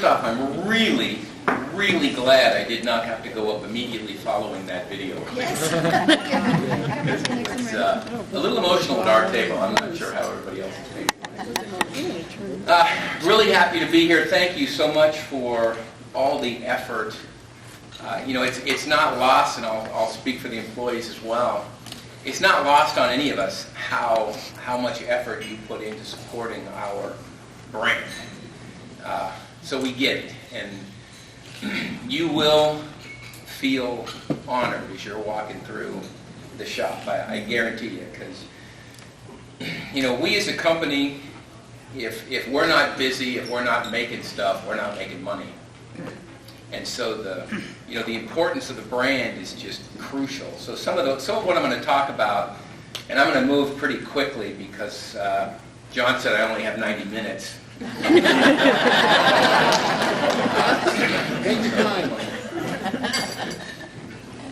off, I'm really glad I did not have to go up immediately following that video. Yes. It's a little emotional at our table. I'm not sure how everybody else is feeling. Really happy to be here. Thank you so much for all the effort. It's not lost, and I'll speak for the employees as well. It's not lost on any of us how much effort you put into supporting our brand. So we get it, and you will feel honored as you're walking through the shop. I guarantee you, because we as a company, if we're not busy, if we're not making stuff, we're not making money. And so the importance of the brand is just crucial. So some of what I'm going to talk about, and I'm going to move pretty quickly because John said I only have 90 minutes.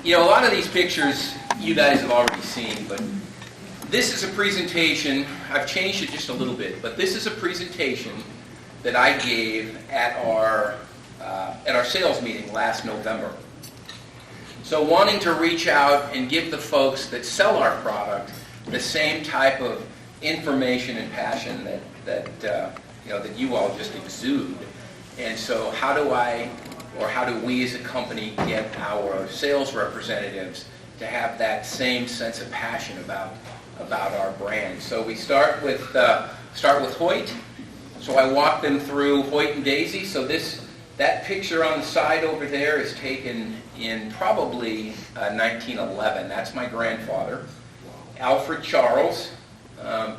A lot of these pictures you guys have already seen, but this is a presentation. I've changed it just a little bit, but this is a presentation that I gave at our sales meeting last November. So wanting to reach out and give the folks that sell our product the same type of information and passion that you all just exude. And so how do we as a company get our sales representatives to have that same sense of passion about our brand? So we start with Hoyt. So I walk them through Hoyt and Daisy. So that picture on the side over there is taken in probably 1911. That's my grandfather. Alfred Charles,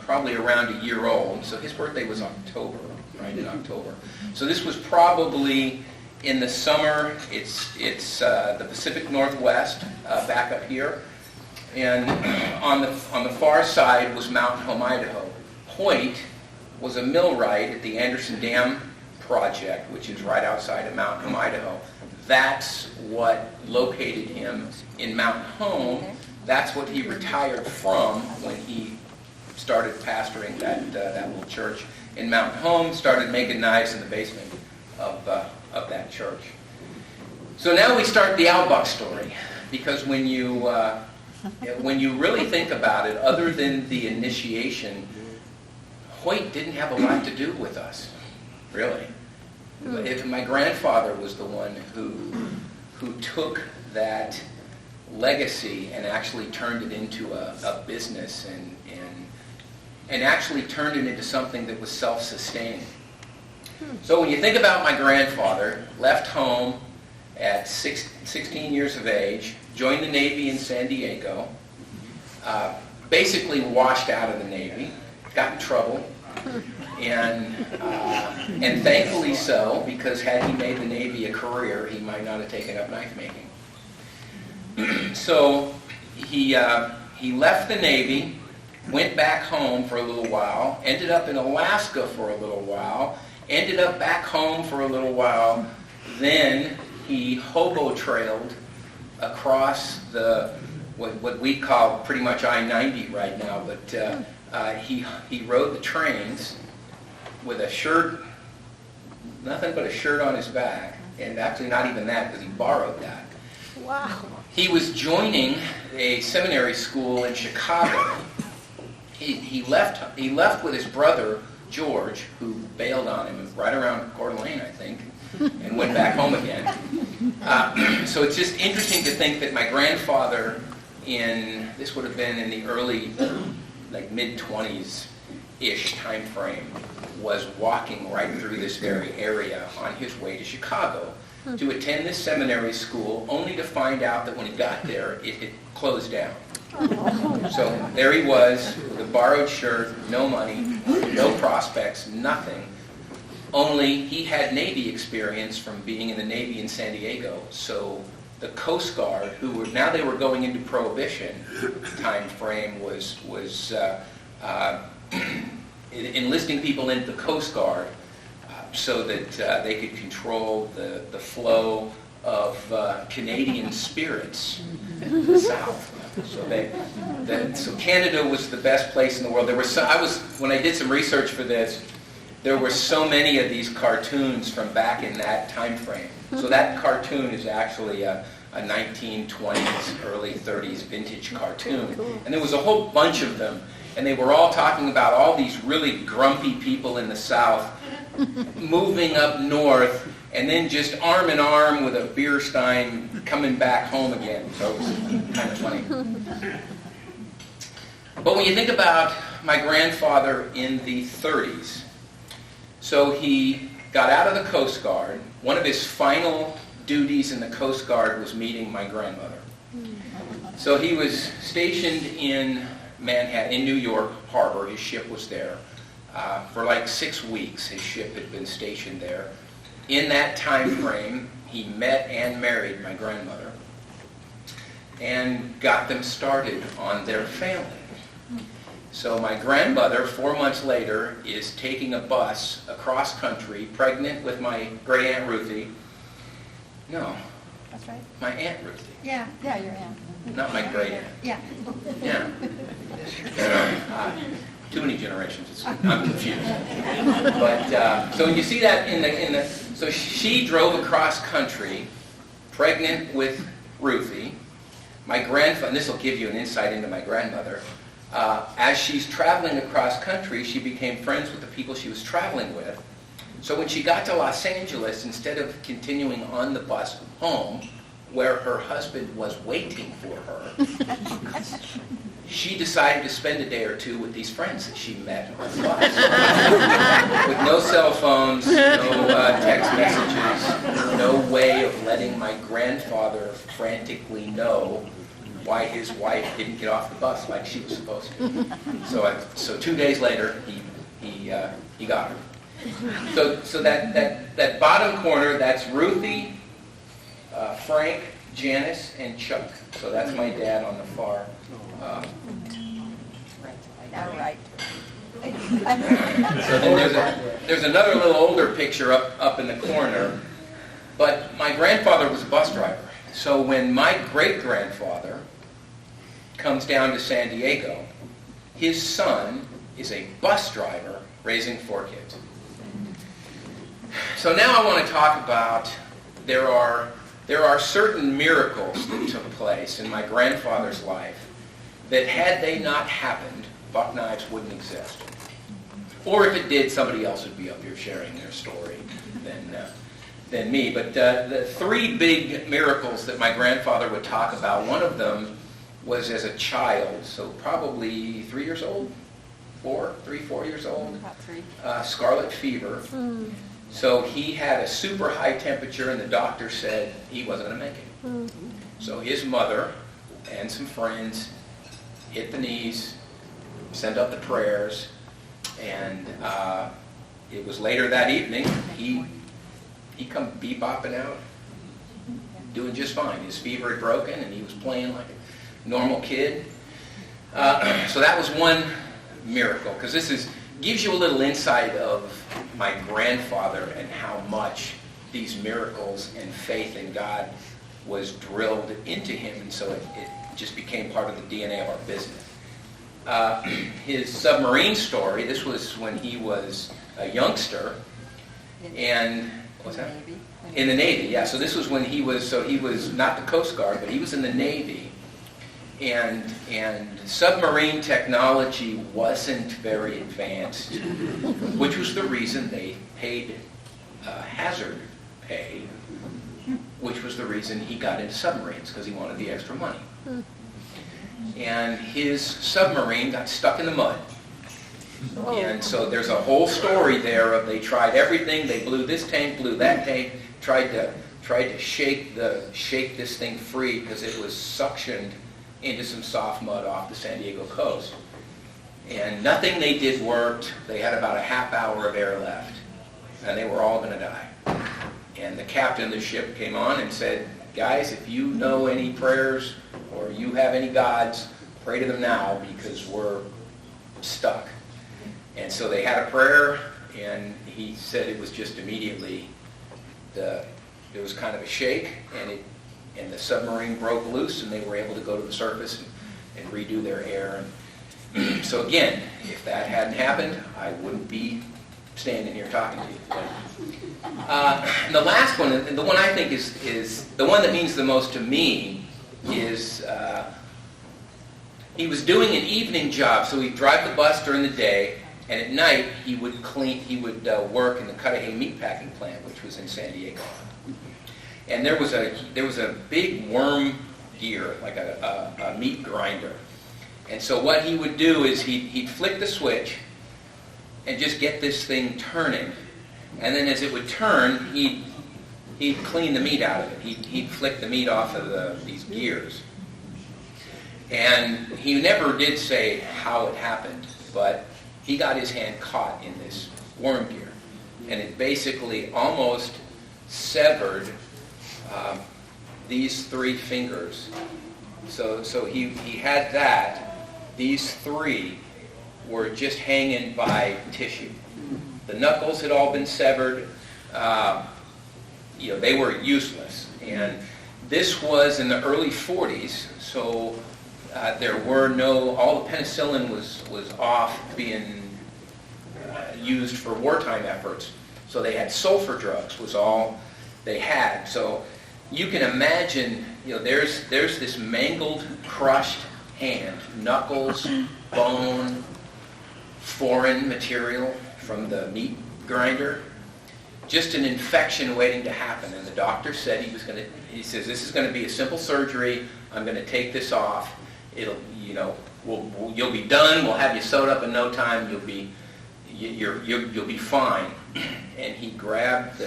probably around a year old. So his birthday was October, right, in October. So this was probably in the summer. It's the Pacific Northwest, back up here. And on the far side was Mountain Home, Idaho. Hoyt was a millwright at the Anderson Dam project, which is right outside of Mountain Home, Idaho. That's what located him in Mountain Home. That's what he retired from when he started pastoring that little church in Mountain Home, started making knives in the basement of that church. So now we start the Al Buck story, because when you really think about it, other than the initiation, Hoyt didn't have a lot to do with us, really. My grandfather was the one who took that legacy and actually turned it into a business and actually turned it into something that was self-sustaining. So when you think about my grandfather, left home at 16 years of age, joined the Navy in San Diego, basically washed out of the Navy, got in trouble, and thankfully so, because had he made the Navy a career, he might not have taken up knife making. So he left the Navy, went back home for a little while, ended up in Alaska for a little while, ended up back home for a little while, then he hobo-trailed across what we call pretty much I-90 right now, but he rode the trains with a shirt, nothing but a shirt on his back, and actually not even that, because he borrowed that. Wow. He was joining a seminary school in Chicago. He left with his brother George, who bailed on him right around Coeur d'Alene, I think, and went back home again. So it's just interesting to think that my grandfather, this would have been in the early, mid-20s-ish time frame, was walking right through this very area on his way to Chicago to attend this seminary school, only to find out that when he got there, it had closed down. So there he was, with a borrowed shirt, no money, no prospects, nothing. Only he had Navy experience from being in the Navy in San Diego. So the Coast Guard, they were going into Prohibition time frame, was enlisting people into the Coast Guard so that they could control the flow of Canadian spirits in the South. So Canada was the best place in the world. When I did some research for this, there were so many of these cartoons from back in that time frame. So that cartoon is actually a 1920s, early 30s vintage cartoon. And there was a whole bunch of them. And they were all talking about all these really grumpy people in the South moving up north and then just arm in arm with a beer stein coming back home again. So it was kind of funny. But when you think about my grandfather in the 30s, so he got out of the Coast Guard. One of his final duties in the Coast Guard was meeting my grandmother. So he was stationed in Manhattan, in New York Harbor. His ship was there. For like 6 weeks, his ship had been stationed there. In that time frame, he met and married my grandmother and got them started on their family. So my grandmother, 4 months later, is taking a bus across country, pregnant with my great Aunt Ruthie. No. That's right. My Aunt Ruthie. Yeah, your aunt. Not my great aunt. Yeah. Yeah. Too many generations. I'm confused. But so when you see that in the so she drove across country, pregnant with Ruthie. My grandfather. And this will give you an insight into my grandmother. As she's traveling across country, she became friends with the people she was traveling with. So when she got to Los Angeles, instead of continuing on the bus home, where her husband was waiting for her, she decided to spend a day or two with these friends that she met on the bus. With no cell phones, no text messages, no way of letting my grandfather frantically know why his wife didn't get off the bus like she was supposed to. So 2 days later, he got her. So that bottom corner, that's Ruthie, Frank, Janice, and Chuck. So that's my dad on the far. Right. So then there's another little older picture up in the corner. But my grandfather was a bus driver. So when my great-grandfather comes down to San Diego, his son is a bus driver raising 4 kids. So now I want to talk about there are certain miracles that took place in my grandfather's life that had they not happened, buck knives wouldn't exist. Or if it did, somebody else would be up here sharing their story than me. But the 3 big miracles that my grandfather would talk about, one of them was as a child, so probably 3 years old, 4 years old, About 3. Scarlet fever. So he had a super high temperature, and the doctor said he wasn't going to make it. So his mother and some friends hit the knees, sent up the prayers, and it was later that evening, he come bebopping out, doing just fine. His fever had broken, and he was playing like a normal kid. So that was one miracle, because this gives you a little insight of my grandfather and how much these miracles and faith in God was drilled into him, and so it just became part of the DNA of our business. His submarine story, this was when he was a youngster, and what's that? In the Navy, yeah. So this was when he was not the Coast Guard, but he was in the Navy. And submarine technology wasn't very advanced, which was the reason they paid hazard pay, which was the reason he got into submarines, because he wanted the extra money. And his submarine got stuck in the mud. And so there's a whole story there of they tried everything. They blew this tank, blew that tank, tried to shake this thing free because it was suctioned into some soft mud off the San Diego coast. And nothing they did worked. They had about a half hour of air left, and they were all going to die. And the captain of the ship came on and said, guys, if you know any prayers or you have any gods, pray to them now because we're stuck. And so they had a prayer, and he said it was just immediately, there was kind of a shake, and the submarine broke loose, and they were able to go to the surface and redo their air. And so again, if that hadn't happened, I wouldn't be standing here talking to you. And the last one, and the one I think is the one that means the most to me, is he was doing an evening job, so he'd drive the bus during the day, and at night he would work in the Cudahy meatpacking plant, which was in San Diego. And there was a big worm gear, like a meat grinder. And so what he would do is he'd flick the switch and just get this thing turning. And then as it would turn, he'd clean the meat out of it. He'd flick the meat off of these gears. And he never did say how it happened, but he got his hand caught in this worm gear. And it basically almost severed these 3 fingers. So he had that. These 3 were just hanging by tissue. The knuckles had all been severed. They were useless. And this was in the early 40s, so there were all the penicillin was off being used for wartime efforts. So they had sulfur drugs was all they had. So you can imagine, there's this mangled, crushed hand, knuckles, bone, foreign material from the meat grinder, just an infection waiting to happen. And the doctor said he says, this is going to be a simple surgery. I'm going to take this off. It'll, you'll be done. We'll have you sewed up in no time. You'll be fine. And he grabbed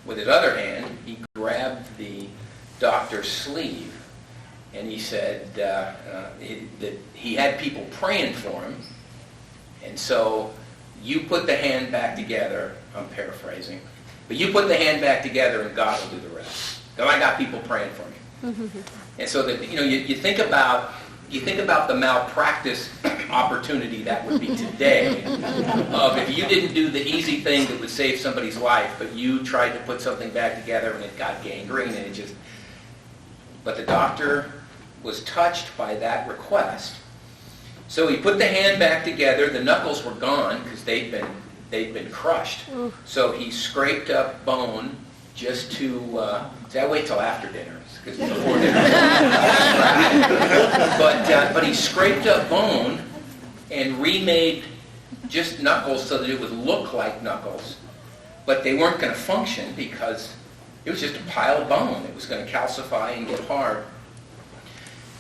with his other hand, he grabbed the doctor's sleeve, and he said that he had people praying for him. And so you put the hand back together. I'm paraphrasing, but you put the hand back together, and God will do the rest. So I got people praying for me. And so that you think about the malpractice opportunity that would be today of if you didn't do the easy thing that would save somebody's life, but you tried to put something back together and it got gangrene and it just. But the doctor was touched by that request. So he put the hand back together. The knuckles were gone because they'd been crushed. So he scraped up bone just to. I wait till after dinner because before dinner. But he scraped up bone and remade just knuckles so that it would look like knuckles, but they weren't going to function because it was just a pile of bone. It was going to calcify and get hard.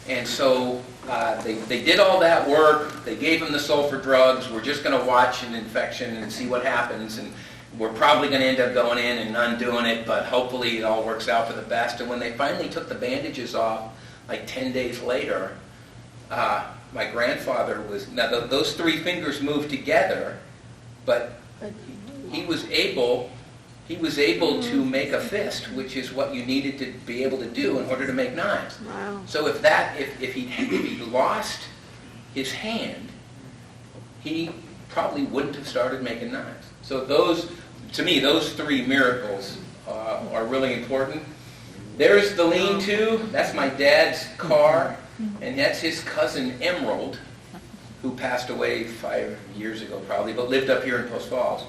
And so they did all that work. They gave him the sulfur drugs. We're just going to watch an infection and see what happens. And we're probably going to end up going in and undoing it, but hopefully it all works out for the best. And when they finally took the bandages off, like 10 days later, my grandfather was, now those 3 fingers moved together, but he was able to make a fist, which is what you needed to be able to do in order to make knives. Wow. So if he lost his hand, he probably wouldn't have started making knives. So those 3 miracles are really important. There's the lean-to. That's my dad's car, and that's his cousin Emerald, who passed away 5 years ago probably, but lived up here in Post Falls.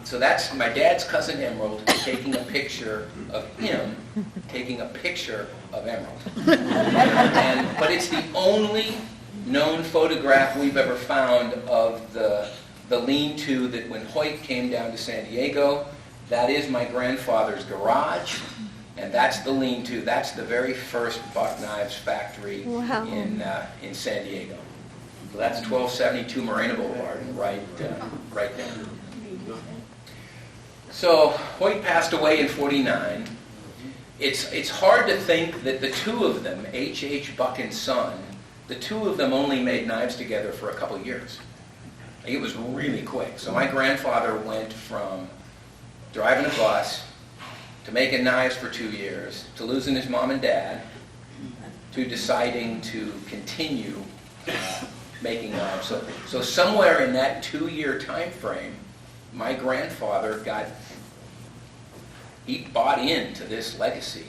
So that's my dad's cousin Emerald taking a picture of him taking a picture of Emerald. But it's the only known photograph we've ever found of the lean-to that when Hoyt came down to San Diego, that is my grandfather's garage, and that's the lean-to. That's the very first buck knives factory in San Diego. So that's 1272 Moreno Boulevard, right there. So Hoyt passed away in 49. It's hard to think that the 2 of them, H. Buck and Son, the 2 of them only made knives together for a couple years. It was really quick. So my grandfather went from driving a bus to making knives for 2 years, to losing his mom and dad, to deciding to continue making knives. So somewhere in that 2-year time frame, my grandfather he bought into this legacy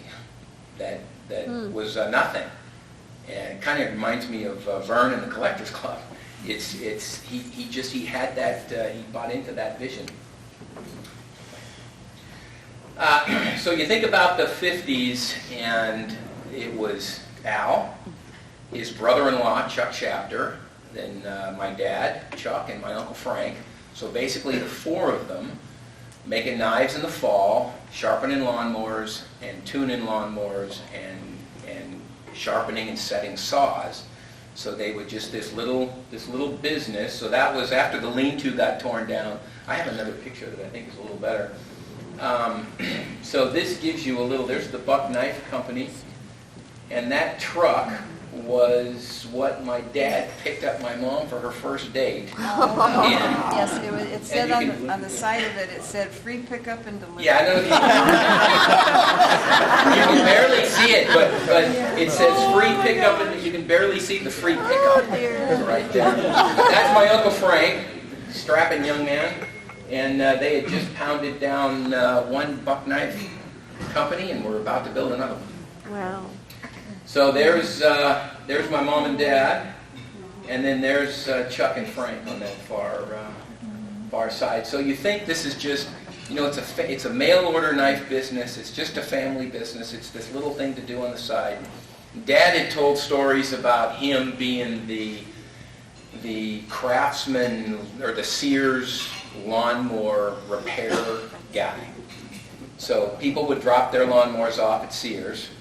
that was nothing. And it kind of reminds me of Vern and the Collectors Club. he had that, he bought into that vision. So you think about the 50s, and it was Al, his brother-in-law, Chuck Shafter, then my dad, Chuck, and my Uncle Frank. So basically the four of them making knives in the fall, sharpening lawnmowers, and tuning lawnmowers, and sharpening and setting saws. So they would just this little business. So that was after the lean-to got torn down. I have another picture that I think is a little better. So this gives you a little, there's the Buck Knife Company, and that truck was what my dad picked up my mom for her first date. Yes, it said and on the side of it, it said free pickup and delivery. Yeah, I know. You can barely see it, but it says free pickup, and you can barely see the free pickup right there. That's my Uncle Frank, strapping young man, and they had just pounded down one Buck Knife Company, and we're about to build another one. Wow. So there's my mom and dad, and then there's Chuck and Frank on that far side. So you think this is just, it's a mail order knife business. It's just a family business. It's this little thing to do on the side. Dad had told stories about him being the craftsman or the Sears lawnmower repair guy. So people would drop their lawnmowers off at Sears.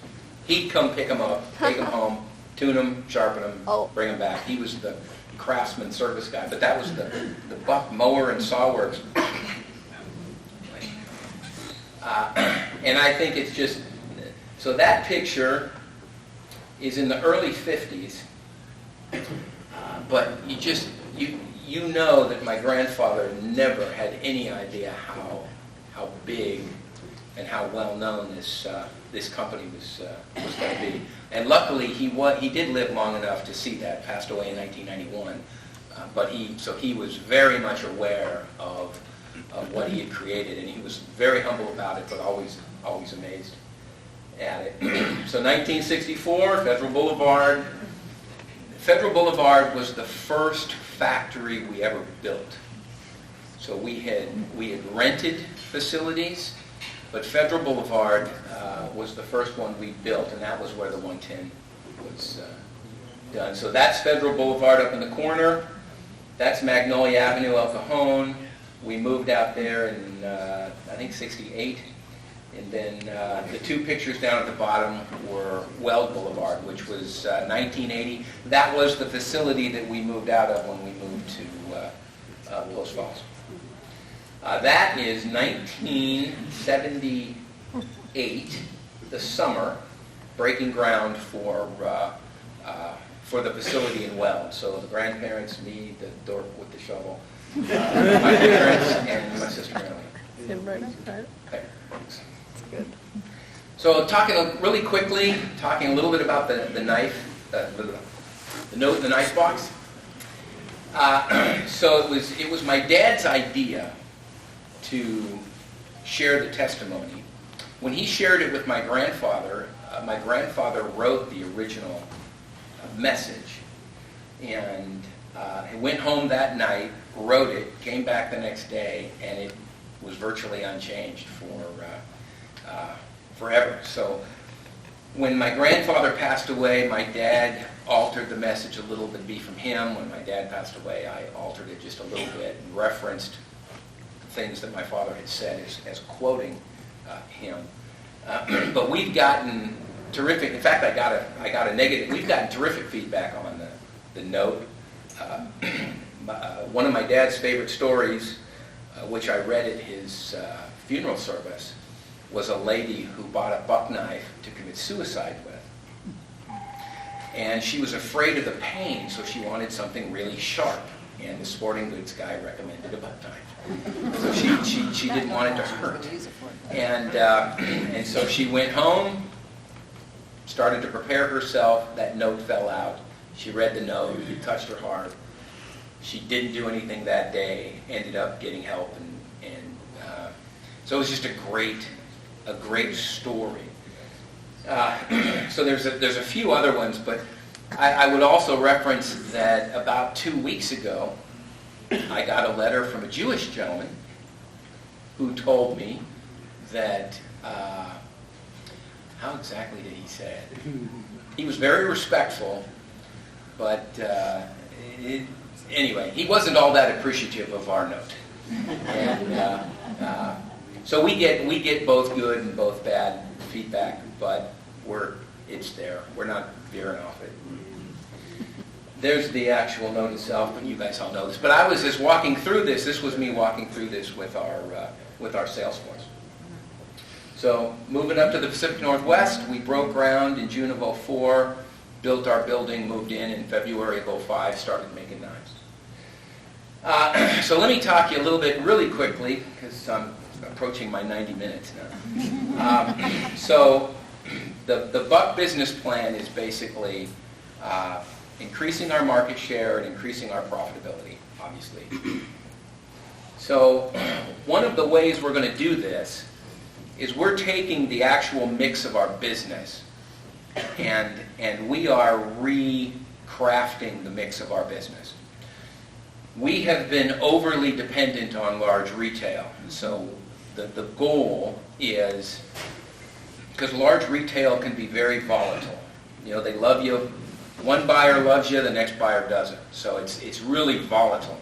He'd come pick them up, take them home, tune them, sharpen them, bring them back. He was the craftsman service guy, but that was the Buck mower and sawworks. And I think it's just, so that picture is in the early 50s, but you know that my grandfather never had any idea how big and how well known this company was going to be. And luckily, he did live long enough to see that. Passed away in 1991, but he was very much aware of what he had created, and he was very humble about it, but always amazed at it. So 1964, Federal Boulevard. Federal Boulevard was the first factory we ever built. So we had rented facilities. But Federal Boulevard was the first one we built, and that was where the 110 was done. So that's Federal Boulevard up in the corner. That's Magnolia Avenue, El Cajon. We moved out there in, I think, 68. And then the two pictures down at the bottom were Weld Boulevard, which was 1980. That was the facility that we moved out of when we moved to Post Falls. That is 1978, the summer, breaking ground for the facility in Weld. So the grandparents, me, the dork with the shovel, my parents, and my sister Melanie. Okay, thanks. That's good. So really quickly, talking a little bit about the knife, the note in the knife box. So it was my dad's idea to share the testimony. When he shared it with my grandfather wrote the original message, and he went home that night, wrote it, came back the next day, and it was virtually unchanged for forever. So when my grandfather passed away, my dad altered the message a little bit to be from him. When my dad passed away, I altered it just a little bit and referenced things that my father had said as quoting him. But we've gotten terrific, in fact, I got a negative, we've gotten terrific feedback on the note. One of my dad's favorite stories, which I read at his funeral service, was a lady who bought a buck knife to commit suicide with. And she was afraid of the pain, so she wanted something really sharp. And the sporting goods guy recommended a buck knife. So she didn't want it to hurt. And so she went home, started to prepare herself. That note fell out. She read the note. It touched her heart. She didn't do anything that day. Ended up getting help, and so it was just a great story. So there's a few other ones, but I would also reference that about 2 weeks ago, I got a letter from a Jewish gentleman who told me that, how exactly did he say it? He was very respectful, but anyway, he wasn't all that appreciative of our note. And so we get both good and both bad feedback, but it's there. We're not veering off it. There's the actual note itself, and you guys all know this. But I was just walking through this. This was me walking through this with our sales force. So moving up to the Pacific Northwest, we broke ground in June of 2004, built our building, moved in February of 2005, started making knives. So let me talk to you a little bit really quickly, because I'm approaching my 90 minutes now. So the Buck business plan is basically increasing our market share and increasing our profitability, obviously. So one of the ways we're going to do this is we're taking the actual mix of our business and we are recrafting the mix of our business. We have been overly dependent on large retail. So the goal is, because large retail can be very volatile. You know, they love you. One buyer loves you, the next buyer doesn't. So it's really volatile.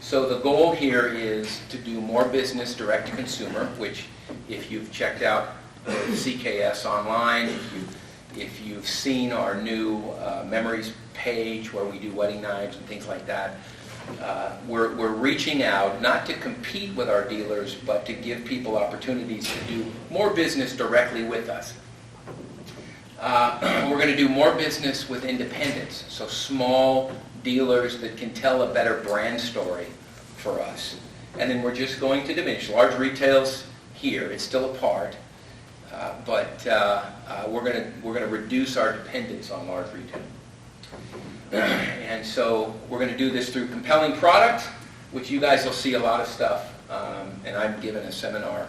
So the goal here is to do more business direct to consumer, which if you've checked out CKS online, if you've seen our new memories page where we do wedding knives and things like that, we're reaching out not to compete with our dealers, but to give people opportunities to do more business directly with us. We're going to do more business with independents, so small dealers that can tell a better brand story for us. And then we're just going to diminish. Large retail's here, it's still a part, but we're going to reduce our dependence on large retail. And so we're going to do this through compelling product, which you guys will see a lot of stuff, and I'm giving a seminar.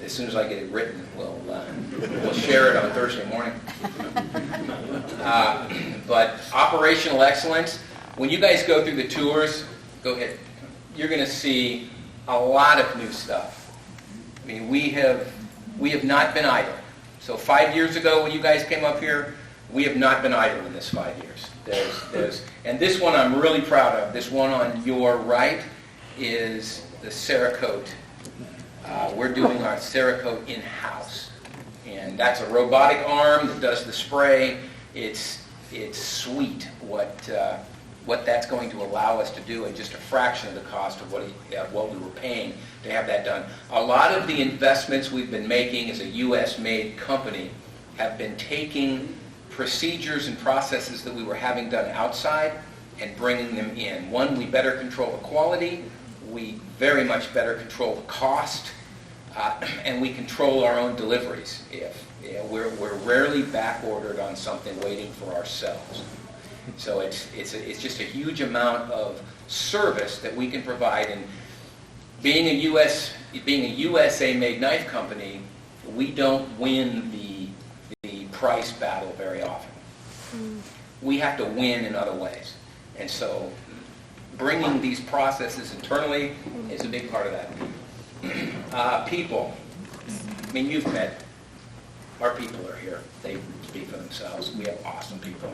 As soon as I get it written, we'll share it on Thursday morning. But operational excellence, when you guys go through the tours, go ahead. You're going to see a lot of new stuff. I mean, we have not been idle. So 5 years ago when you guys came up here, we have not been idle in this 5 years. And this one I'm really proud of. This one on your right is the Cerakote. We're doing our Cerakote in-house. And that's a robotic arm that does the spray. It's sweet what that's going to allow us to do at just a fraction of the cost of what we were paying to have that done. A lot of the investments we've been making as a U.S.-made company have been taking procedures and processes that we were having done outside and bringing them in. One, we better control the quality. We very much better control the cost. And we control our own deliveries. We're rarely back-ordered on something waiting for ourselves. So it's just a huge amount of service that we can provide. And being a USA-made knife company, we don't win the price battle very often. We have to win in other ways. And so bringing these processes internally is a big part of that. People. I mean, you've met. Our people are here. They speak for themselves. We have awesome people.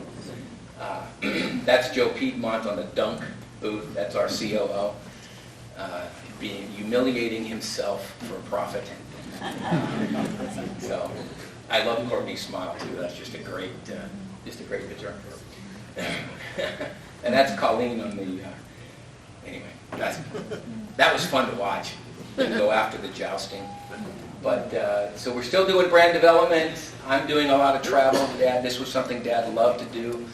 That's Joe Piedmont on the Dunk booth. That's our COO. Humiliating himself for profit. So I love Courtney's smile too. That's just a great picture. And that's Colleen on the. Anyway, that was fun to watch. And go after the jousting. But so we're still doing brand development. I'm doing a lot of travel. This was something Dad loved to do,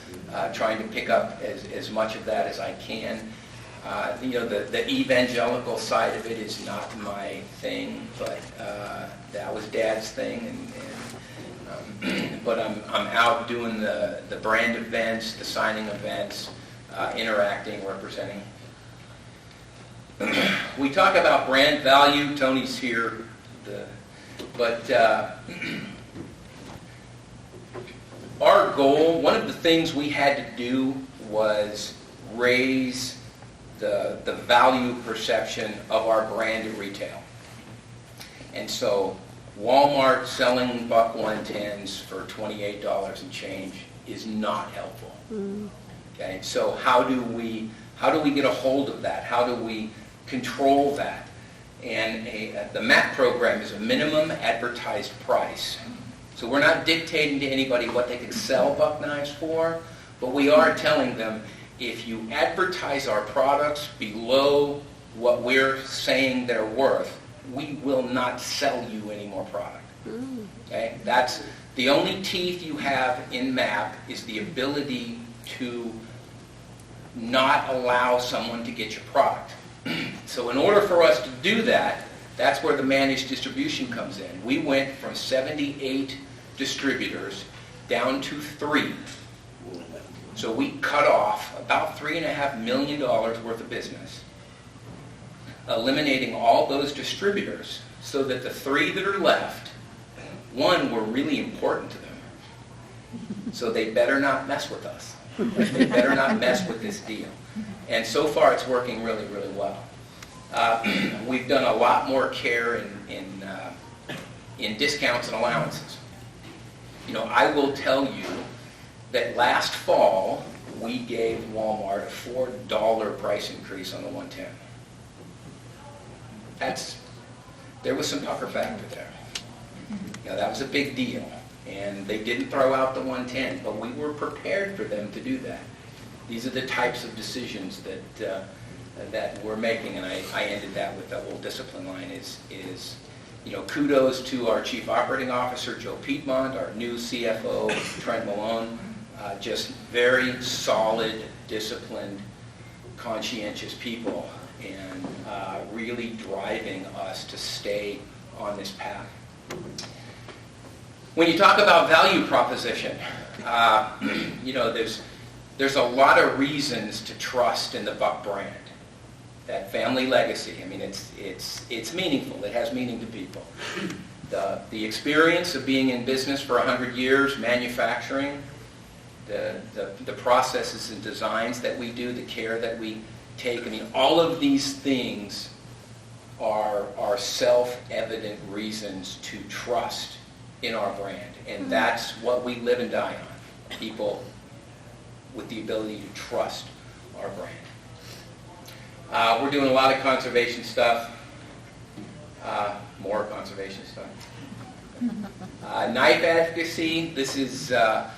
trying to pick up as much of that as I can. The evangelical side of it is not my thing, but that was Dad's thing. But I'm out doing the brand events, the signing events, interacting, representing. We talk about brand value. Tony's here, but our goal, one of the things we had to do was raise the value perception of our brand at retail. And so Walmart selling Buck 110s for $28 and change is not helpful. Okay, so how do we get a hold of that? How do we control that? And the MAP program is a minimum advertised price. So we're not dictating to anybody what they can sell Buck knives for, but we are telling them, if you advertise our products below what we're saying they're worth, we will not sell you any more product. Okay? That's the only teeth you have in MAP, is the ability to not allow someone to get your product. So in order for us to do that, that's where the managed distribution comes in. We went from 78 distributors down to 3. So we cut off about $3.5 million worth of business, eliminating all those distributors so that the 3 that are left, 1, were really important to them. So they better not mess with us. They better not mess with this deal. And so far it's working really, really well. We've done a lot more care in discounts and allowances. You know, I will tell you that last fall we gave Walmart a $4 price increase on the 110. There was some pucker factor there. You know, that was a big deal. And they didn't throw out the 110, but we were prepared for them to do that. These are the types of decisions that we're making, and I ended that with that little discipline line is you know, kudos to our Chief Operating Officer, Joe Piedmont, our new CFO, Trent Malone, just very solid, disciplined, conscientious people, and really driving us to stay on this path. When you talk about value proposition, you know, there's a lot of reasons to trust in the Buck brand. That family legacy, I mean, it's meaningful. It has meaning to people. The experience of being in business for 100 years, manufacturing, the processes and designs that we do, the care that we take, I mean, all of these things are self-evident reasons to trust in our brand. And that's what we live and die on. People with the ability to trust our brand. We're doing a lot of conservation stuff. More conservation stuff. Knife advocacy. This is, I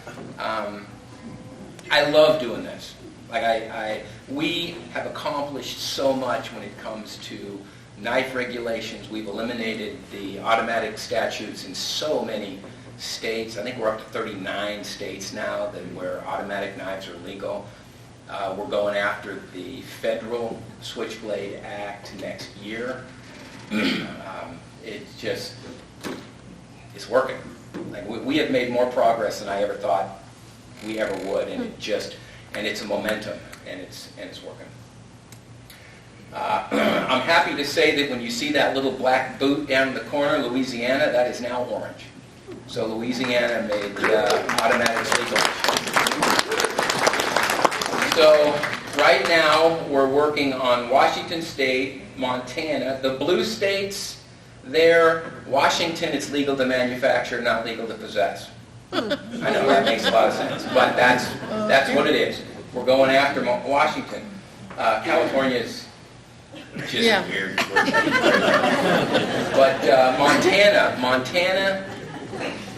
love doing this. Like we have accomplished so much when it comes to knife regulations. We've eliminated the automatic statutes in so many states. I think we're up to 39 states now where automatic knives are legal. We're going after the federal Switchblade Act next year. It's working. Like we have made more progress than I ever thought we ever would, and it's a momentum, and it's working. I'm happy to say that when you see that little black boot down in the corner, Louisiana, that is now orange. So Louisiana made automatics legal. So right now we're working on Washington State, Montana. The blue states, there, Washington, it's legal to manufacture, not legal to possess. I know that makes a lot of sense, but that's what it is. We're going after Washington. California's just weird. But Montana,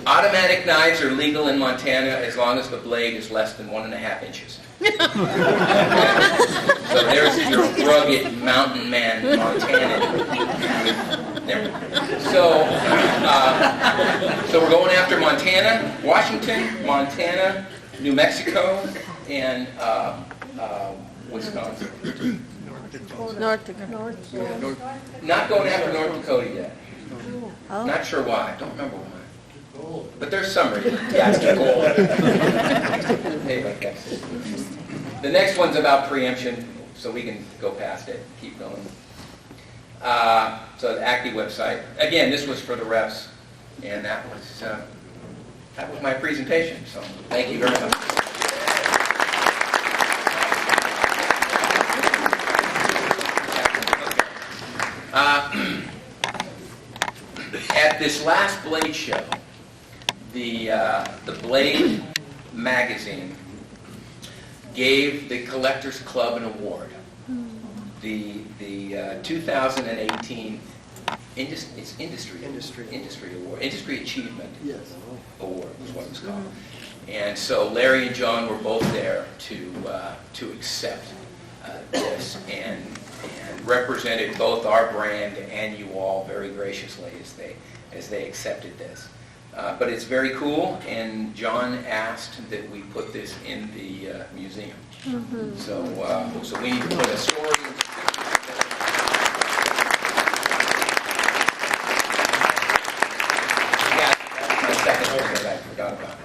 automatic knives are legal in Montana as long as the blade is less than 1.5 inches. So there's your rugged mountain man, Montana. There. So we're going after Montana, Washington, Montana, New Mexico, and Wisconsin. North Dakota. Not going after North Dakota yet. Not sure why. I don't remember why. But there's some reason. Yeah, it's gold. Hey, like that. The next one's about preemption, so we can go past it. Keep going. So the ACTI website. Again, this was for the reps, and that was that was my presentation, so thank you very much. At this last Blade show, the Blade magazine gave the Collectors Club an award. The 2018 Industry Award, Industry Achievement Award was what it was called. And so Larry and John were both there to accept this and represented both our brand and you all very graciously as they accepted this. But it's very cool, and John asked that we put this in the museum. So we need to put a story. Yeah, that's my second one that I forgot about.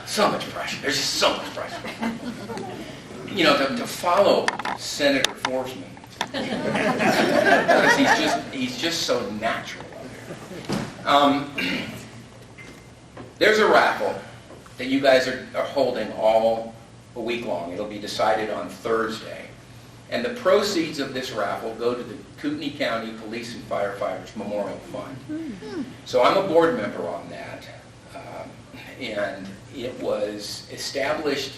So much pressure. There's just so much pressure. You know, to follow Senator Forsman, because he's just so natural. There's a raffle that you guys are holding all a week long. It'll be decided on Thursday. And the proceeds of this raffle go to the Kootenai County Police and Firefighters Memorial Fund. So I'm a board member on that. And it was established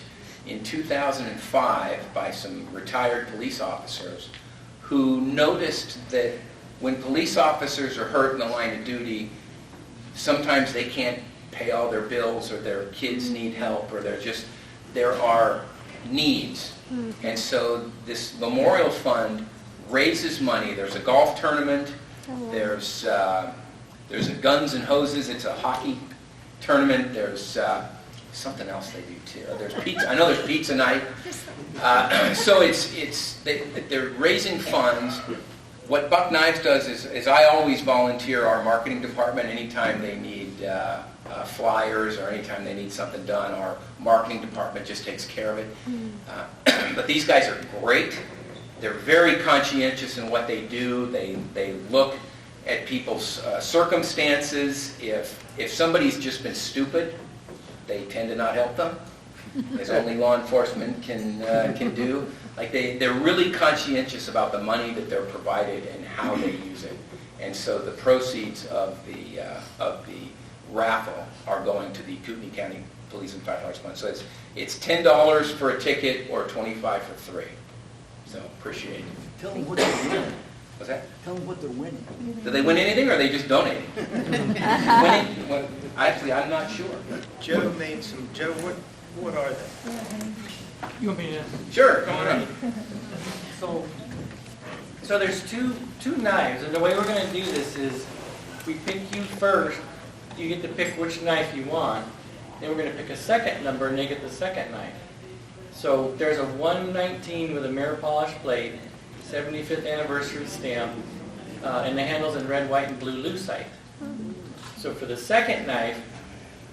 in 2005 by some retired police officers who noticed that when police officers are hurt in the line of duty, sometimes they can't pay all their bills, or their kids need help, or there are needs. And so this memorial fund raises money. There's a golf tournament. There's a Guns and Hoses. It's a hockey tournament. There's something else they do too. There's pizza. I know there's pizza night. So they're raising funds. What Buck Knives does is I always volunteer our marketing department anytime they need flyers or anytime they need something done. Our marketing department just takes care of it. But these guys are great. They're very conscientious in what they do. They look at people's circumstances. If somebody's just been stupid, they tend to not help them, as only law enforcement can do. Like they're really conscientious about the money that they're provided and how they use it. And so the proceeds of the raffle are going to the Kootenai County Police and Firefighters Fund. So it's $10 for a ticket or $25 for 3. So appreciate it. Tell them what they're winning. What's that? Tell them what they're winning. Do they win anything, or are they just donating? Winning? Well, actually, I'm not sure. Joe made some. Joe, what are they? You want me to? Sure, go on. So there's two knives, and the way we're going to do this is we pick you first. You get to pick which knife you want. Then we're going to pick a second number, and they get the second knife. So there's a 119 with a mirror polished blade, 75th anniversary stamp, and the handle's in red, white, and blue lucite. So for the second knife,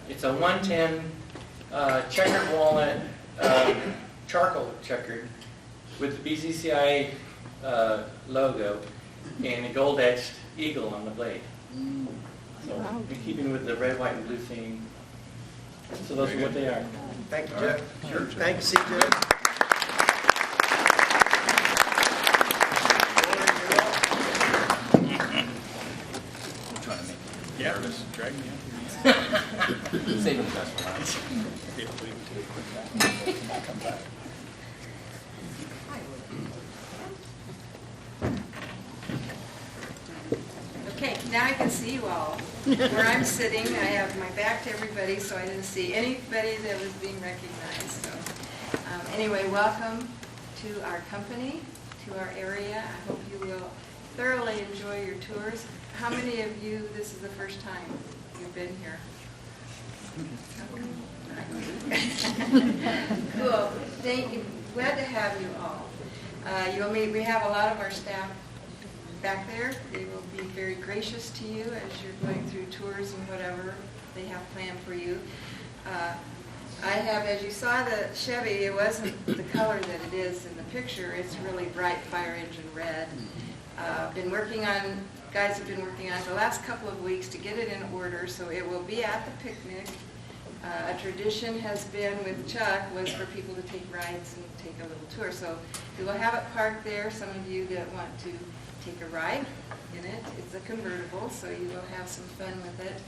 it's a 110 checkered walnut, charcoal checkered, with the BCCI logo and a gold-etched eagle on the blade. So we're keeping with the red, white, and blue theme. So those are what they are. Thank you, Joe. Sure. Thank you, CJ. Yeah, just drag me Saving the best for last. Come back. Okay, now I can see you all. Where I'm sitting, I have my back to everybody, so I didn't see anybody that was being recognized. So, anyway, welcome to our company, to our area. I hope you will thoroughly enjoy your tours. How many of you, this is the first time you've been here? Cool. Thank you. Glad to have you all. You'll meet. We have a lot of our staff back there. They will be very gracious to you as you're going through tours and whatever they have planned for you. I have, as you saw the Chevy, it wasn't the color that it is in the picture. It's really bright fire engine red. Been working on guys have been working on it the last couple of weeks to get it in order, so it will be at the picnic. A tradition has been with Chuck was for people to take rides and take a little tour. So we will have it parked there. Some of you that want to take a ride in it. It's a convertible, so you will have some fun with it.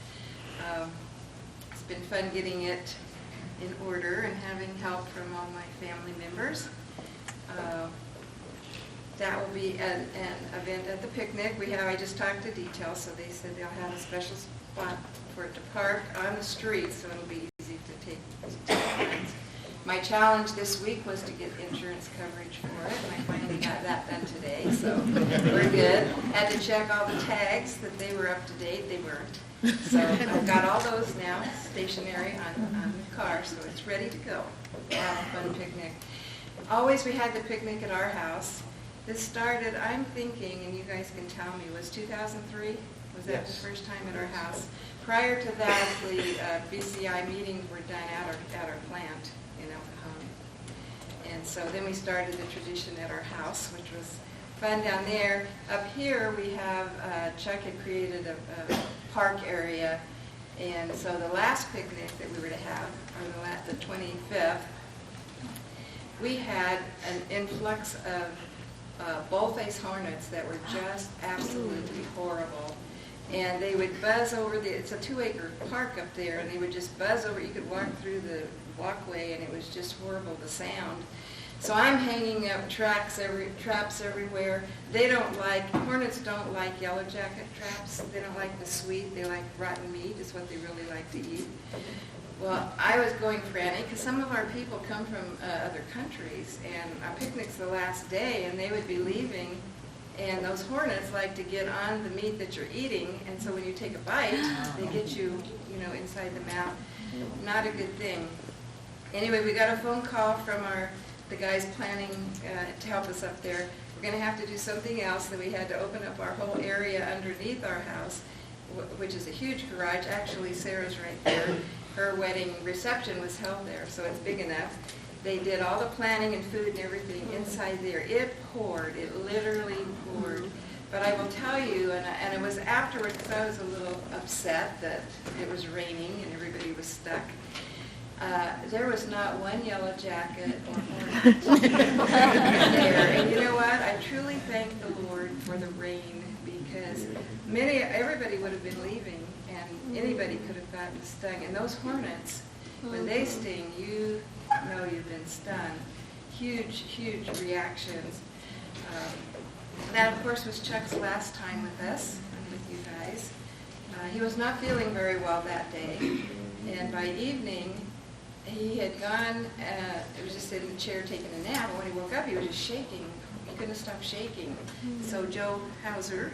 It's been fun getting it in order and having help from all my family members. That will be an event at the picnic. I just talked to detail, so they said they'll have a special spot for it to park on the street, so it'll be easy to take rides. My challenge this week was to get insurance coverage for it, and I finally got that done today, so we're good. Had to check all the tags that they were up to date. They weren't. So I've got all those now stationary on the car, so it's ready to go. Have a fun picnic. Always we had the picnic at our house. This started, I'm thinking, and you guys can tell me, was 2003? Was that the first time at our house? Prior to that, the BCCI meetings were done at our plant in El Cajon. And so then we started the tradition at our house, which was fun down there. Up here, we have, Chuck had created a park area. And so the last picnic that we were to have, on the 25th, we had an influx of bull-faced hornets that were just absolutely horrible. And they would buzz over it's a 2-acre park up there, and they would just buzz over. You could walk through the walkway, and it was just horrible, the sound. So I'm hanging up traps everywhere. Hornets don't like yellow jacket traps. They don't like the sweet. They like rotten meat is what they really like to eat. Well, I was going frantic because some of our people come from other countries, and our picnic's the last day, and they would be leaving, and those hornets like to get on the meat that you're eating, and so when you take a bite, they get you, inside the mouth. Not a good thing. Anyway, we got a phone call from the guys planning to help us up there. We're going to have to do something else, that we had to open up our whole area underneath our house, which is a huge garage. Actually, Sarah's right there. Her wedding reception was held there, so it's big enough. They did all the planning and food and everything inside there. It poured. It literally poured. But I will tell you, and it was afterwards, because I was a little upset that it was raining and everybody was stuck. There was not one yellow jacket or hornet there. And you know what? I truly thank the Lord for the rain, because everybody would have been leaving, and anybody could have gotten stung. And those hornets, when they sting, you know you've been stung. Huge, huge reactions. That, of course, was Chuck's last time with us and with you guys. He was not feeling very well that day, and by evening, he had gone, he was just sitting in the chair taking a nap, and when he woke up, he was just shaking. He couldn't stop shaking. So Joe Hauser,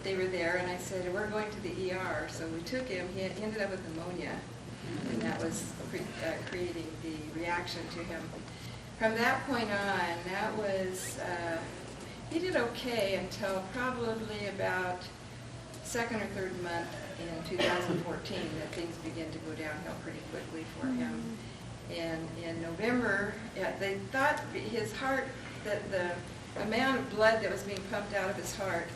they were there, and I said, we're going to the ER. So we took him. He ended up with pneumonia, and that was creating the reaction to him. From that point on, that was, he did okay until probably about second or third month in 2014 that things began to go downhill pretty quickly for him. And in November, they thought his heart, that the amount of blood that was being pumped out of his heart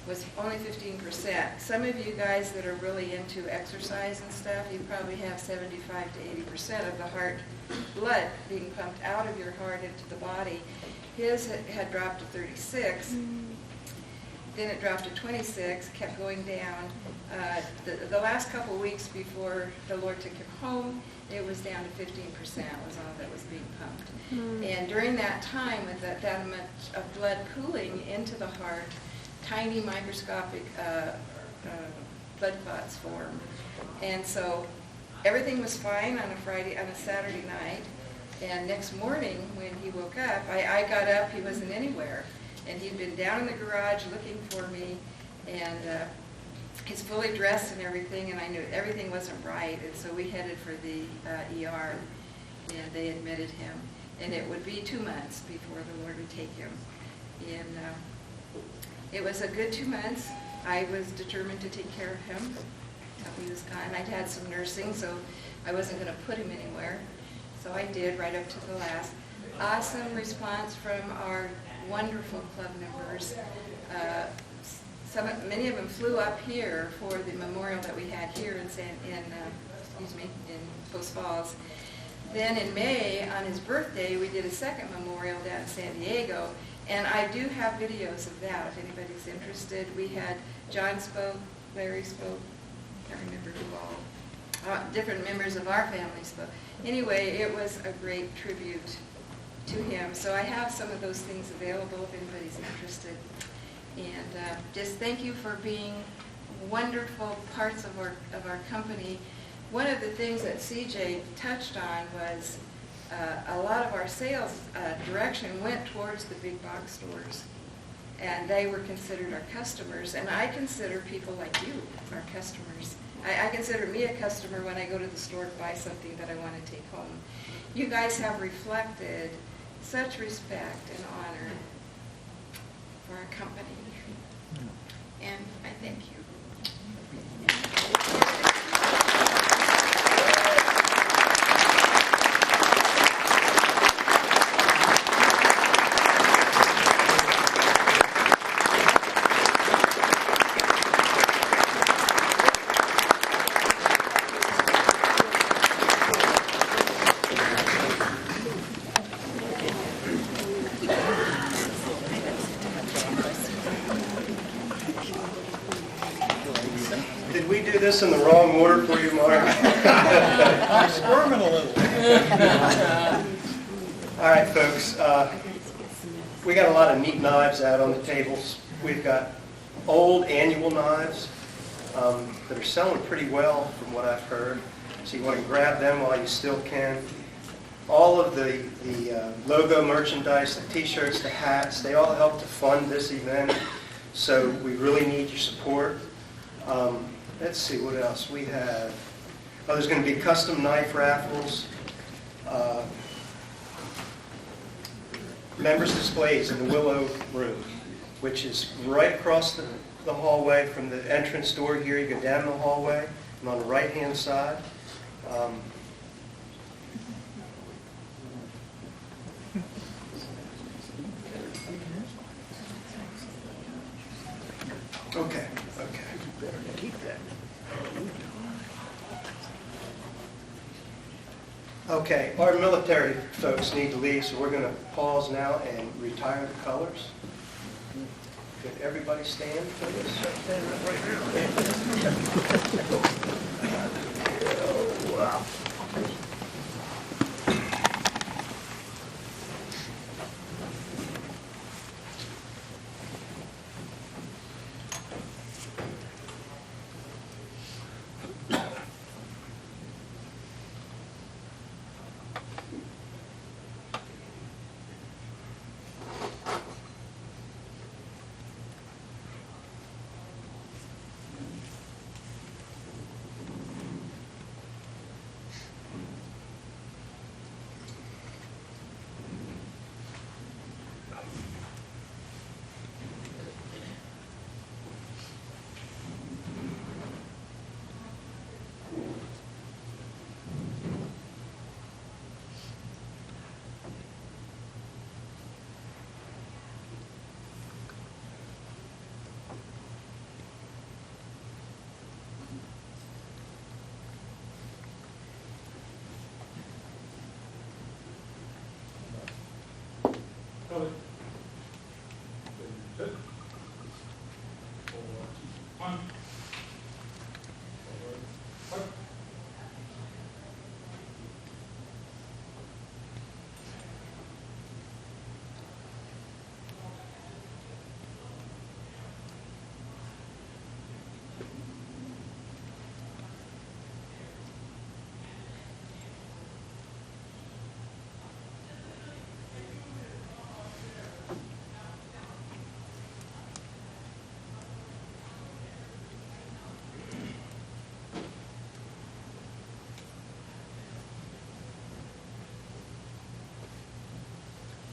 was only 15%. Some of you guys that are really into exercise and stuff, you probably have 75 to 80% of the heart blood being pumped out of your heart into the body. His had dropped to 36. Then it dropped to 26, kept going down. The last couple of weeks before the Lord took him home, it was down to 15% was all that was being pumped. And during that time, with that much of blood pooling into the heart, tiny microscopic blood clots formed. And so everything was fine on a Saturday night. And next morning when he woke up, I got up, he wasn't anywhere. And he'd been down in the garage looking for me, and he's fully dressed and everything, and I knew everything wasn't right, and so we headed for the ER, and they admitted him. And it would be 2 months before the Lord would take him. And it was a good 2 months. I was determined to take care of him until he was gone. I'd had some nursing, so I wasn't going to put him anywhere. So I did right up to the last. Awesome response from our wonderful club members. many of them flew up here for the memorial that we had here in Post Falls. Then in May, on his birthday, we did a second memorial down in San Diego, and I do have videos of that if anybody's interested. We had John spoke, Larry spoke, can't remember who all, different members of our family spoke. Anyway, it was a great tribute to him. So I have some of those things available if anybody's interested. And just thank you for being wonderful parts of our company. One of the things that CJ touched on was a lot of our sales direction went towards the big box stores, and they were considered our customers. And I consider people like you our customers. I consider me a customer when I go to the store to buy something that I want to take home. You guys have reflected such respect and honor for our company, and I thank you. Did we do this in the wrong order for you, Mark? I'm squirming a little. All right, folks. We got a lot of neat knives out on the tables. We've got old annual knives that are selling pretty well from what I've heard. So you want to grab them while you still can. All of the logo merchandise, the t-shirts, the hats, they all help to fund this event. So we really need your support. Let's see, what else we have. Oh, there's going to be custom knife raffles. Members displays in the Willow Room, which is right across the hallway from the entrance door here. You go down the hallway, and on the right-hand side. Okay. Better keep that. Okay, our military folks need to leave, so we're going to pause now and retire the colors. Could everybody stand for this? Oh, wow.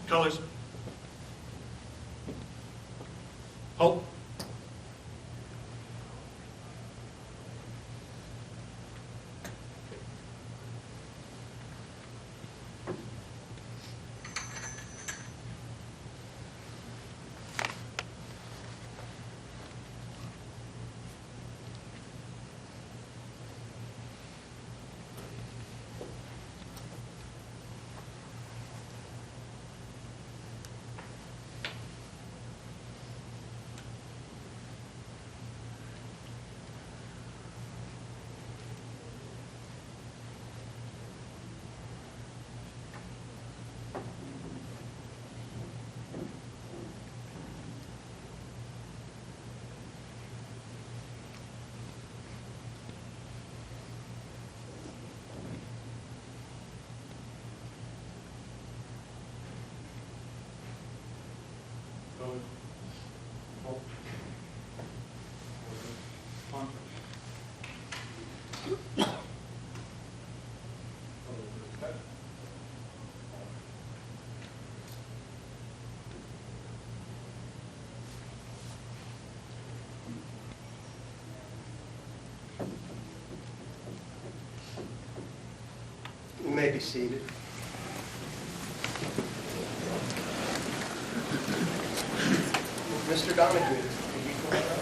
Colors. Hold. You may be seated. Mr. Donahue, will you come on up?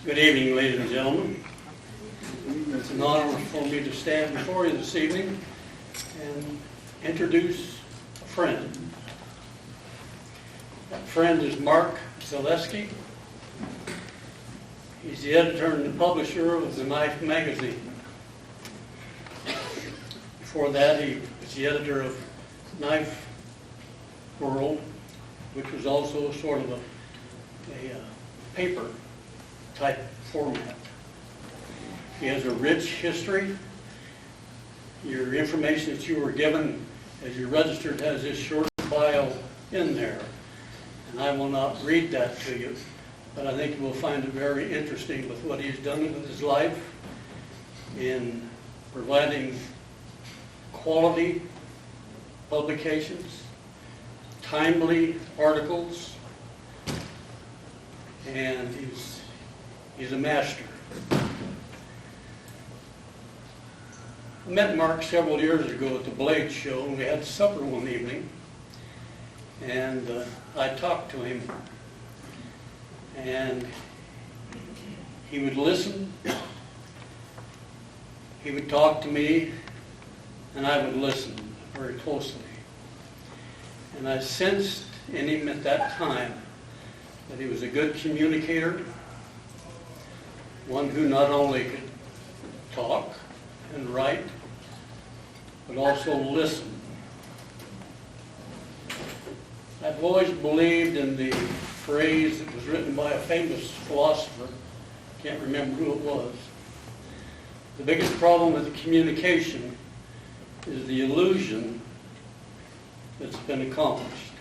Good evening, ladies and gentlemen. It's an honor for me to stand before you this evening and introduce a friend. That friend is Mark Zalesky. He's the editor and the publisher of the Knife magazine. Before that, he was the editor of Knife World, which was also sort of a paper type format. He has a rich history. Your information that you were given as you registered has this short bio in there. And I will not read that to you, but I think you will find it very interesting with what he's done with his life in providing quality publications, timely articles, and he's a master. I met Mark several years ago at the Blade Show, and we had supper one evening, and I talked to him, and he would listen, he would talk to me, and I would listen very closely. And I sensed in him at that time that he was a good communicator, one who not only could talk and write, but also listen. I've always believed in the phrase that was written by a famous philosopher, can't remember who it was. The biggest problem with communication is the illusion that's been accomplished.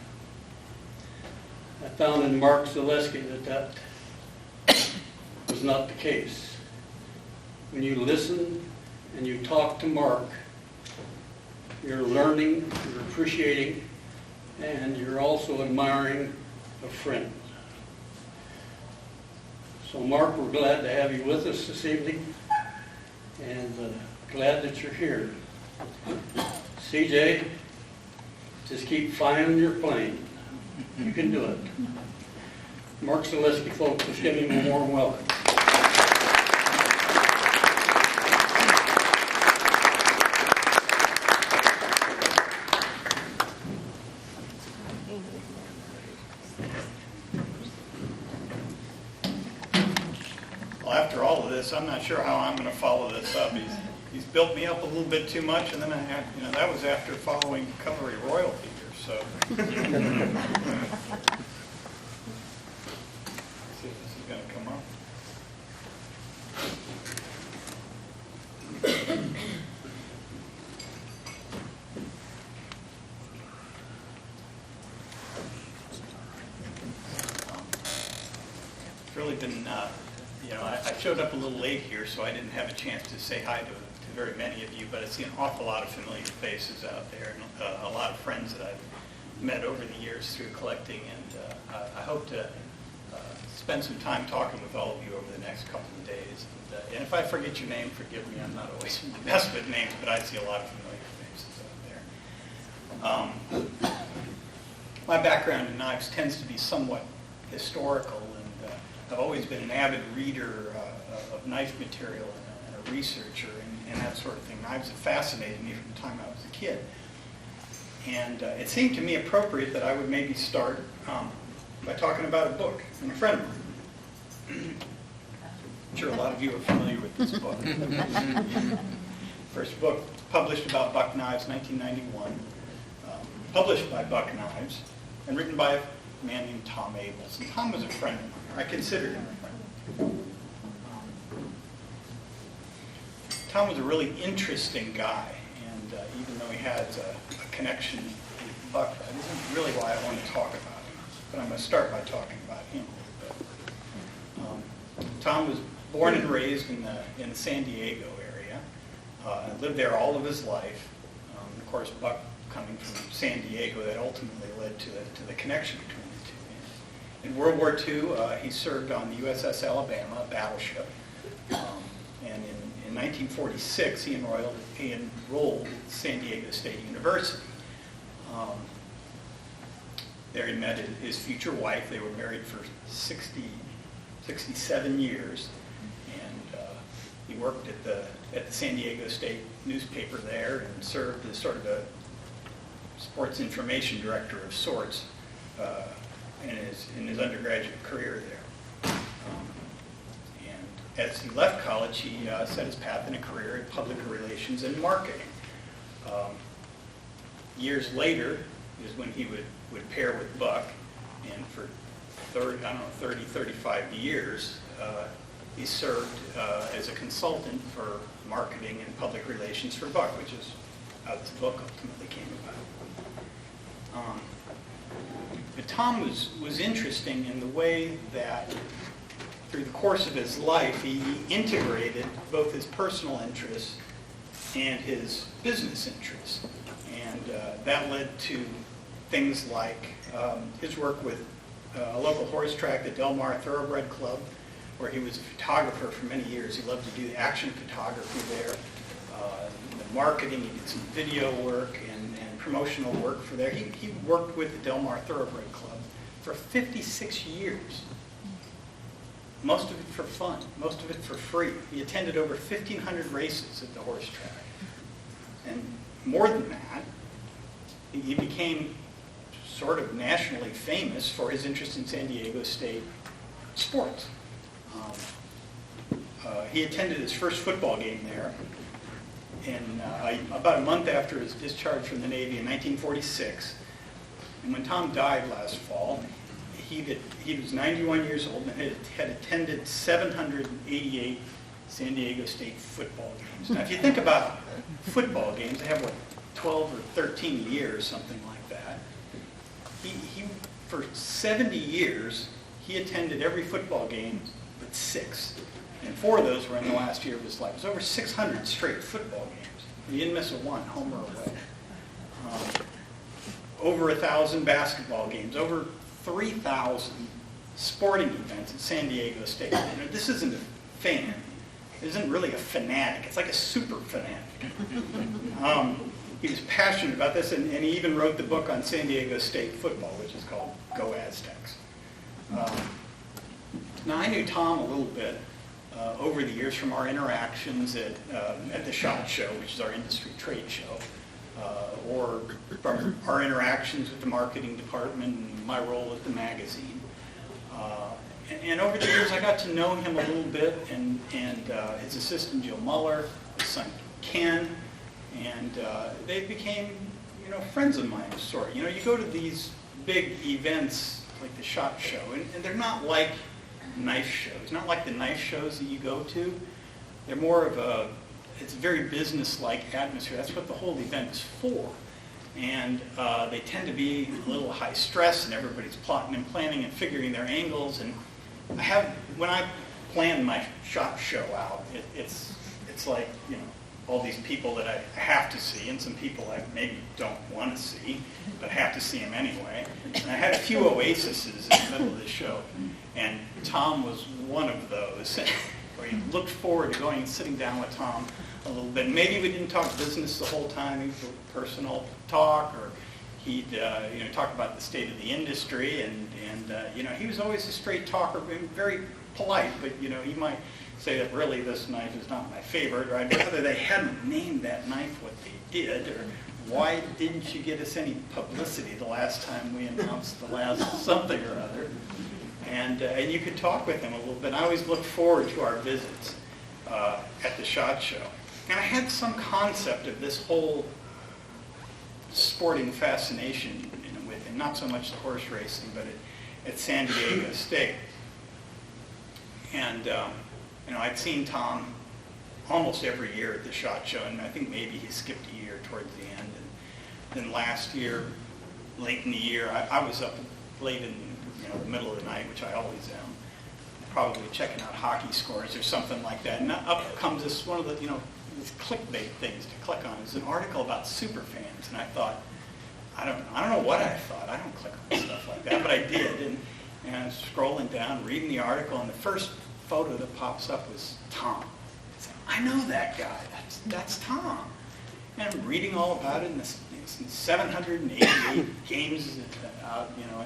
I found in Mark Zalesky that was not the case. When you listen and you talk to Mark, you're learning, you're appreciating, and you're also admiring a friend. So Mark, we're glad to have you with us this evening, and glad that you're here. CJ, just keep flying your plane. You can do it. Mark Zalesky, folks, let's give him a warm welcome. Well, after all of this, I'm not sure how I'm going to follow this up. He's built me up a little bit too much, and then I had, that was after following cutlery royalty here, so. See if this is going to come up. It's really been, I showed up a little late here, so I didn't have a chance to say hi to very many of you, but I see an awful lot of familiar faces out there, and a lot of friends that I've met over the years through collecting, and I hope to spend some time talking with all of you over the next couple of days. And if I forget your name, forgive me, I'm not always the best with names, but I see a lot of familiar faces out there. My background in knives tends to be somewhat historical, and I've always been an avid reader of knife material and a researcher and that sort of thing. Knives have fascinated me from the time I was a kid. And it seemed to me appropriate that I would maybe start by talking about a book from a friend of mine. I'm sure a lot of you are familiar with this book. First book published about Buck Knives, 1991, published by Buck Knives, and written by a man named Tom Abels. And Tom was a friend of mine, or I considered him a friend. Tom was a really interesting guy, and even though he had a connection with Buck, that isn't really why I want to talk about him. But I'm going to start by talking about him a little bit. Tom was born and raised in the San Diego area, and lived there all of his life. Of course, Buck coming from San Diego, that ultimately led to the connection between the two. In World War II, he served on the USS Alabama, a battleship. And in 1946, he enrolled at San Diego State University. There he met his future wife. They were married for 67 years. And he worked at the San Diego State newspaper there and served as sort of a sports information director of sorts in his undergraduate career there. And as he left college, he set his path in a career in public relations and marketing. Years later is when he would pair with Buck, and for 30, 35 years, he served as a consultant for marketing and public relations for Buck, which is how this book ultimately came about. But Tom was interesting in the way that through the course of his life, he integrated both his personal interests and his business interests. And that led to things like his work with a local horse track, the Del Mar Thoroughbred Club, where he was a photographer for many years. He loved to do action photography there, the marketing, he did some video work and promotional work for there. He worked with the Del Mar Thoroughbred Club for 56 years. Most of it for fun, most of it for free. He attended over 1,500 races at the horse track. And more than that, he became sort of nationally famous for his interest in San Diego State sports. He attended his first football game there about a month after his discharge from the Navy in 1946. And when Tom died last fall, he was 91 years old and had attended 788 San Diego State football games. Now, if you think about football games, they have, 12 or 13 years, something like that. He for 70 years, he attended every football game but 6. And 4 of those were in the last year of his life. It was over 600 straight football games. He didn't miss a one, home or away. Over 1,000 basketball games, over 3,000 sporting events at San Diego State. This isn't a fan. It isn't really a fanatic. It's like a super fanatic. He was passionate about this, and he even wrote the book on San Diego State football, which is called Go Aztecs. Now, I knew Tom a little bit over the years from our interactions at the SHOT Show, which is our industry trade show, or from our interactions with the marketing department and my role at the magazine. And over the years, I got to know him a little bit, and his assistant, Jill Muller, his son, Ken, and they became, friends of mine of sort. You go to these big events like the SHOT Show, and they're not like knife shows, not like the knife shows that you go to. They're more of it's a very business-like atmosphere. That's what the whole event is for. And they tend to be a little high stress, and everybody's plotting and planning and figuring their angles. And when I plan my SHOT Show out, it's like, all these people that I have to see, and some people I maybe don't want to see, but have to see them anyway. And I had a few oases in the middle of the show, and Tom was one of those, where you looked forward to going and sitting down with Tom a little bit. Maybe we didn't talk business the whole time, he was personal talk, or he'd talk about the state of the industry, and he was always a straight talker, very polite, but he might say that really this knife is not my favorite, or I'd rather they hadn't named that knife what they did, or why didn't you get us any publicity the last time we announced the last something or other. And you could talk with him a little bit. I always look forward to our visits at the SHOT Show. I had some concept of this whole sporting fascination with it, not so much the horse racing, but at San Diego State. And, I'd seen Tom almost every year at the SHOT Show, and I think maybe he skipped a year towards the end. And then last year, late in the year, I was up late in the middle of the night, which I always am, probably checking out hockey scores or something like that. And up comes this one of the, these clickbait things to click on. It's an article about super fans, and I thought, I don't know what I thought. I don't click on stuff like that, but I did. And I was scrolling down, reading the article, and the first photo that pops up was Tom. I said, I know that guy. That's Tom. And I'm reading all about it in this 788 games,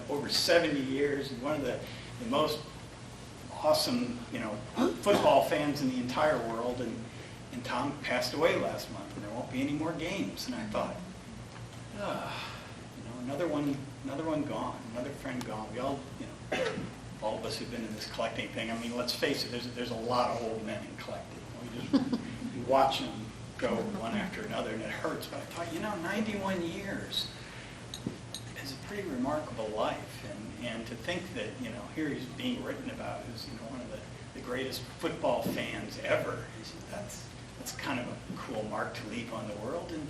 over 70 years, and one of the most awesome, football fans in the entire world. And Tom passed away last month, and there won't be any more games. And I thought, another one gone, another friend gone. We all, all of us who've been in this collecting thing. I mean, let's face it, there's a lot of old men in collecting. You watch them go one after another, and it hurts. But I thought, 91 years is a pretty remarkable life, and to think that, here he's being written about as, one of the greatest football fans ever. That's kind of a cool mark to leave on the world. And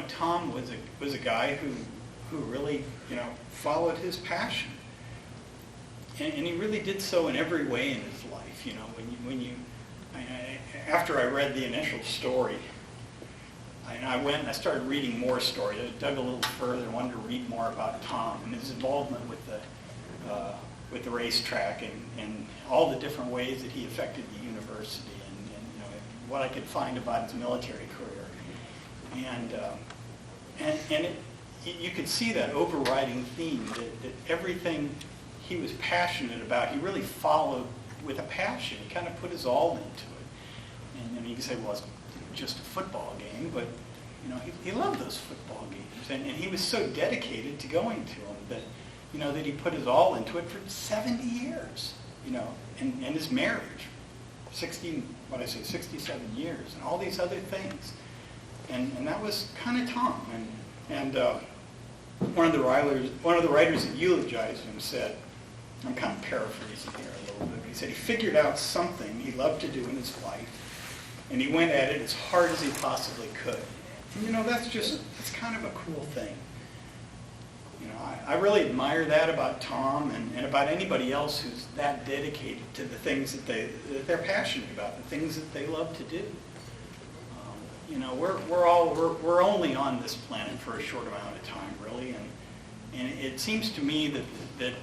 Tom was a guy who really followed his passion, and he really did so in every way in his life. After I read the initial story, I went and I started reading more stories. I dug a little further and wanted to read more about Tom and his involvement with the racetrack and all the different ways that he affected the university and what I could find about his military career. And you could see that overriding theme that everything he was passionate about, he really followed with a passion. He kind of put his all into it. And you can say, well, it's just a football game, but he loved those football games, and he was so dedicated to going to them that he put his all into it for 70 years. And his marriage, 67 years, and all these other things. And that was kind of Tom. And one of the writers that eulogized him said, I'm kind of paraphrasing here a little bit, but he said he figured out something he loved to do in his life, and he went at it as hard as he possibly could. And that's kind of a cool thing. I really admire that about Tom and about anybody else who's that dedicated to the things that they're passionate about, the things that they love to do. We're only on this planet for a short amount of time, really, and it seems to me that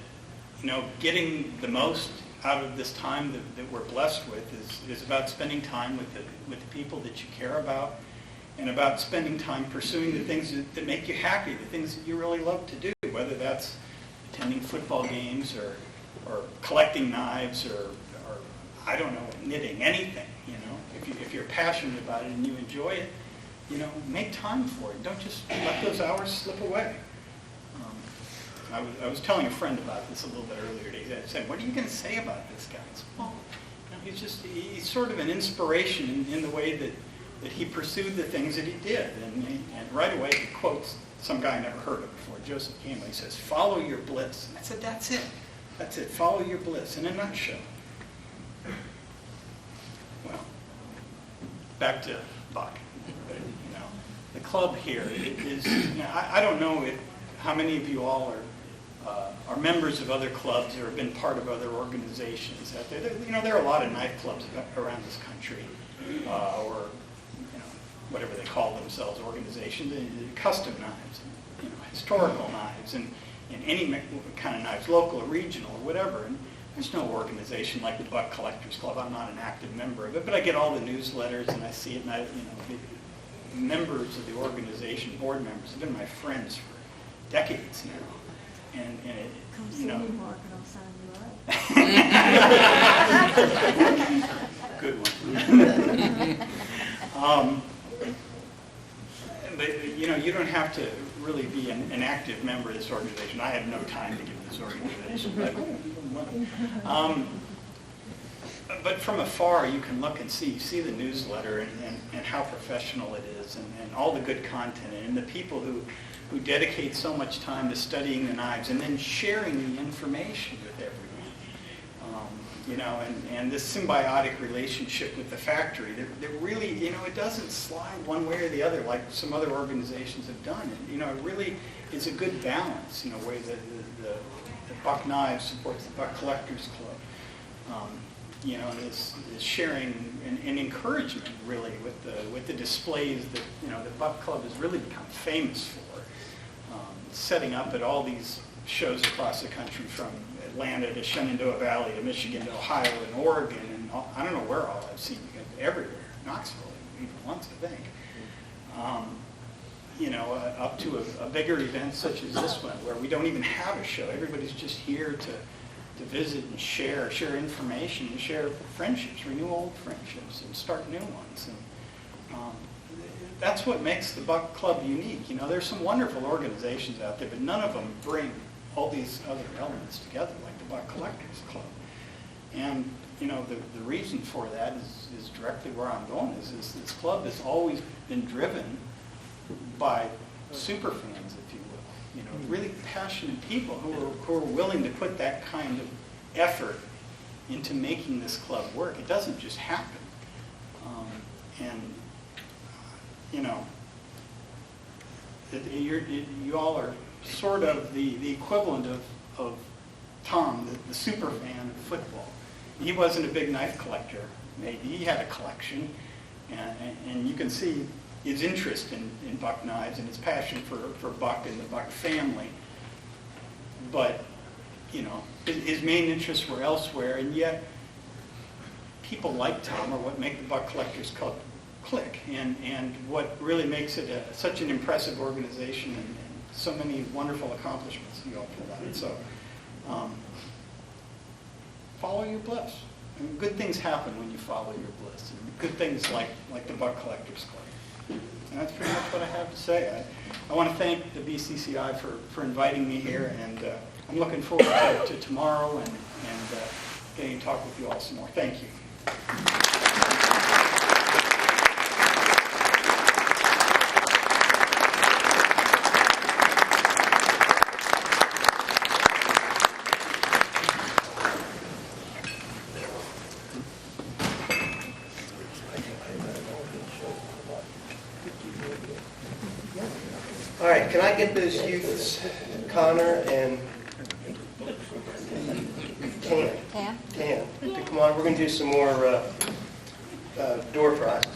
getting the most out of this time that we're blessed with is about spending time with the people that you care about, and about spending time pursuing the things that make you happy, the things that you really love to do, whether that's attending football games or collecting knives or I don't know, knitting, anything. If you're passionate about it and you enjoy it, make time for it. Don't just let those hours slip away. I was telling a friend about this a little bit earlier today. I said, what are you going to say about this guy? He said, well, he's sort of an inspiration in the way that he pursued the things that he did. And right away he quotes some guy I never heard of before, Joseph Campbell. He says, follow your bliss. And I said, that's it. That's it. Follow your bliss in a nutshell. Well, back to Buck. The club here is, I don't know how many of you all are members of other clubs or have been part of other organizations out there. There are a lot of knife clubs around this country, or whatever they call themselves, organizations, custom knives, historical knives, and any kind of knives, local or regional or whatever. And there's no organization like the Buck Collectors Club. I'm not an active member of it, but I get all the newsletters and I see it, and the members of the organization, board members, have been my friends for decades now. And it, Come see me, Mark, and I'll sign you up. Good one. But you don't have to really be an active member of this organization. I have no time to give this organization. But from afar, you can look and see the newsletter and how professional it is, and all the good content, and the people who dedicate so much time to studying the knives and then sharing the information with everyone. You know, and this symbiotic relationship with the factory, that really, you know, it doesn't slide one way or the other like some other organizations have done. And, you know, it really is a good balance, you know, where the Buck Knives supports the Buck Collectors Club. You know, this sharing and encouragement really with the displays that, you know, the Buck Club has really become famous for. Setting up at all these shows across the country, from Atlanta to Shenandoah Valley to Michigan to Ohio and Oregon, and I don't know where all I've seen you guys, everywhere, Knoxville even once, I think. You know, up to a bigger event such as this one, where we don't even have a show. Everybody's just here to visit and share information, and share friendships, renew old friendships, and start new ones. And that's what makes the Buck Club unique. You know, there's some wonderful organizations out there, but none of them bring all these other elements together like the Buck Collectors Club. And, you know, the reason for that is directly where I'm going, is this club has always been driven by super fans, if you will. You know, really passionate people who are willing to put that kind of effort into making this club work. It doesn't just happen. And you know, you all are sort of the equivalent of Tom, the super fan of football. He wasn't a big knife collector. Maybe he had a collection, and you can see his interest in Buck knives and his passion for Buck and the Buck family. But, you know, his main interests were elsewhere, and yet people like Tom are what make the Buck Collectors Club click, and what really makes it such an impressive organization, and so many wonderful accomplishments you all pull out. So follow your bliss. I mean, good things happen when you follow your bliss, and good things like the Buck Collectors Club. And that's pretty much what I have to say. I want to thank the BCCI for inviting me here, and I'm looking forward to tomorrow and getting to talk with you all some more. Thank you. All right, can I get those youths, Connor and Tan, to come on? We're going to do some more door prizes.